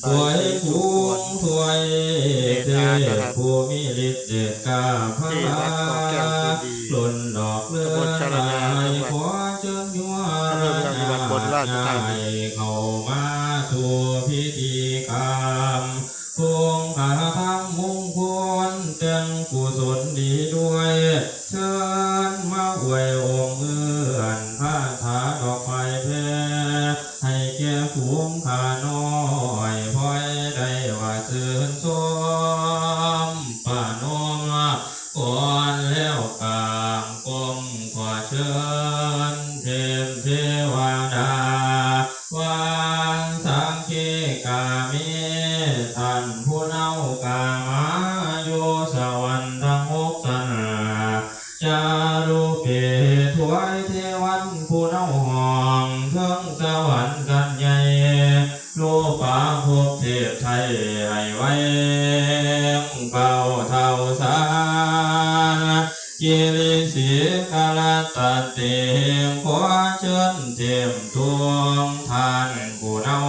ถวยภูมิถวยเทพภูมิฤทธิ์เดชกาพระหล่นดอกเลือดลายขอเชิญยัวนาใจเข้ามาสู่พิธีกรรมพวงคาทั้งมงคลเต็มกุศลดีด้วยเชิญมาอวยองค์เอื้อนพระถาดอกไม้แพ้ให้แก่ฝูงข้าน้อยพลอยได้ว่าเชิญชมป่านมก่อนแล้วกลางกรมขอเชิญเทพเทวดาวานสังเกกามิท่านผู้เน่ากามาโยสวรรค์ทั้งหกสนาจารุเปถวยเทวันผู้เน่าห้องเทิงสวรรค์กันใหญ่โลปาภพเทพไทยให้ไว้เก่าเท่าสารกิริสีกาลตะเตมขอเชิญเทียมทวงทานผู้เน่า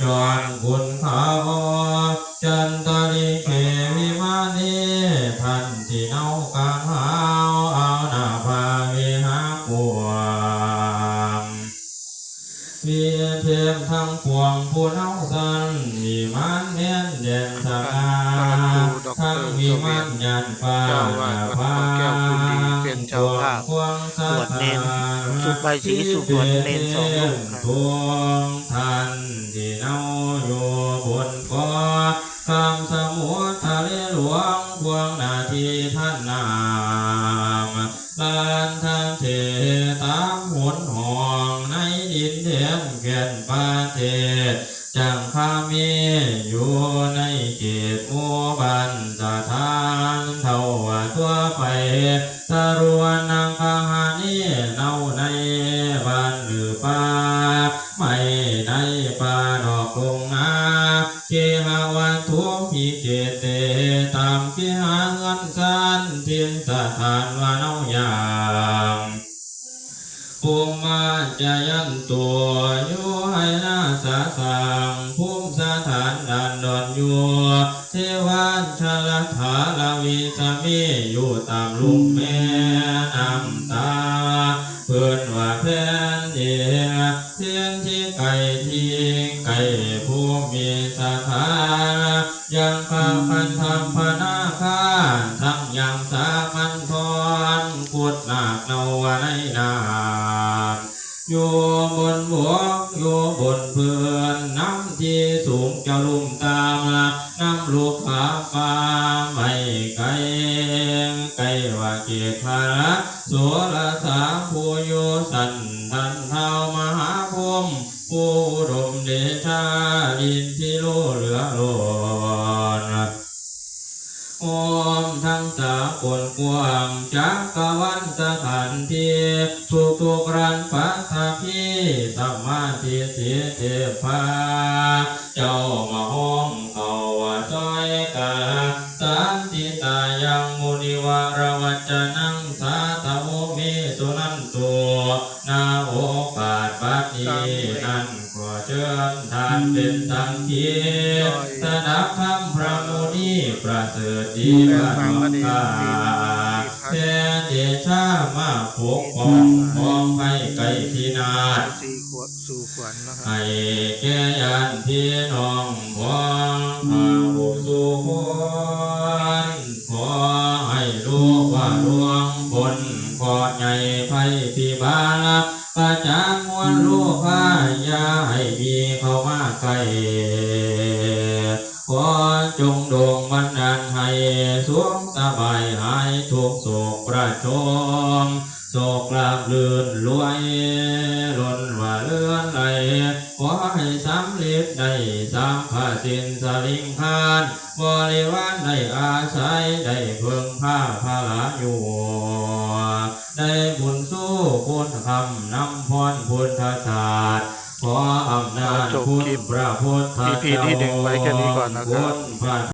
ย้อนคุณเขาจันตลิเกวิมานีท่านที่เน่ากลางหาวเอาหน้าพาวิหาปวงมีเทพทั้งปวงผู้เน่าสันมีมันเน้นเด่นสง่าทั้งมีมันยันฟ้าพาเป็นเจ้าภาพสวดเน้นสุดใบสีสุดเน้นสองลูกทวงท่านที่เน่าอยู่บนกอคำสมุทรทะเลหลวงพวงนาทีท่านนามลานทางเทตามหุนห่องในดินแดนแก่นประเทศจังคามีอยู่ในเขตหมู่บ้านสถานเท่าตัวไปตะรวนนางคาหานีเน่าในบ้านหรือป่าไม่ในป่าดอกลงนาเกหาวันทุกพิเกเตตามเกหาเงินสันเทียนสถานว่าเน่าอย่างภูมิมาจายันตัวอยู่ให้นาสาสังภูมิสถานดันดอนอยู่เทวันชลถาลาวิสมีอยู่ตามลุ่มแม่น้ำตาเพื่อนว่าแผ่นเดียเทียนที่ไก่ที่ไก่ผู้มีสถานยังข้าพันธรรมพนาคาทั้งยังสามัญทอนกุดนาคเนาวในนาอยู่บนบวกอยู่บนเพื่อนน้ำที่สูงจะลุ่มตามน้ำลูกขาฟ้าไม่ไกลไกลว่าเกียรติพระโสรสาผู้โยสันทันเท้ามหาพรหมผู้ดมเดชาดินที่โลเหลือโลนโอมทั้งสากลกว้างจักรวรรดิสถานที่ทุกรันปัทภีสัมมาทิฏฐิเทพาเจ้ามาห้องเขาว่าซอยกาสันติตายังมุนิวารวัจนังสาธโมมิสุนันตัวนาโอกาสบัดนี้นั้นขอเชิญท่านเป็นสังฆีสดับธรรมพระมุนีประเสริฐดีบ้านกาแผ่เดชามาปกป้องมองให้ไกลที่นาสี่ขวดสู่ขวัญนะครับให้แก่ยันพี่น้องพ้องพาบุสู่ขวัญขอให้รู้ว่าดวงบนขอใหญ่ไฟพิบาลประจานมวลโลกอย่าให้มีเข้ามาใกล้ขอจงโด่งบันดาลให้สวงสบายหายทุกโศกประโจมโศกลาบลื่นรวยล้นว่าเลื่อนไหลขอให้สำเร็จได้สามพาสินสลิงคานบริวารได้อาศัยได้เพิ่งผ้าพาลาอยู่ได้บุญสู้คุณคำนำพรพุทธศาสตร์ขออำนาจคุณพระพุทธเจ้าที่ดึงไว้แค่นี้ก่อนนะครับ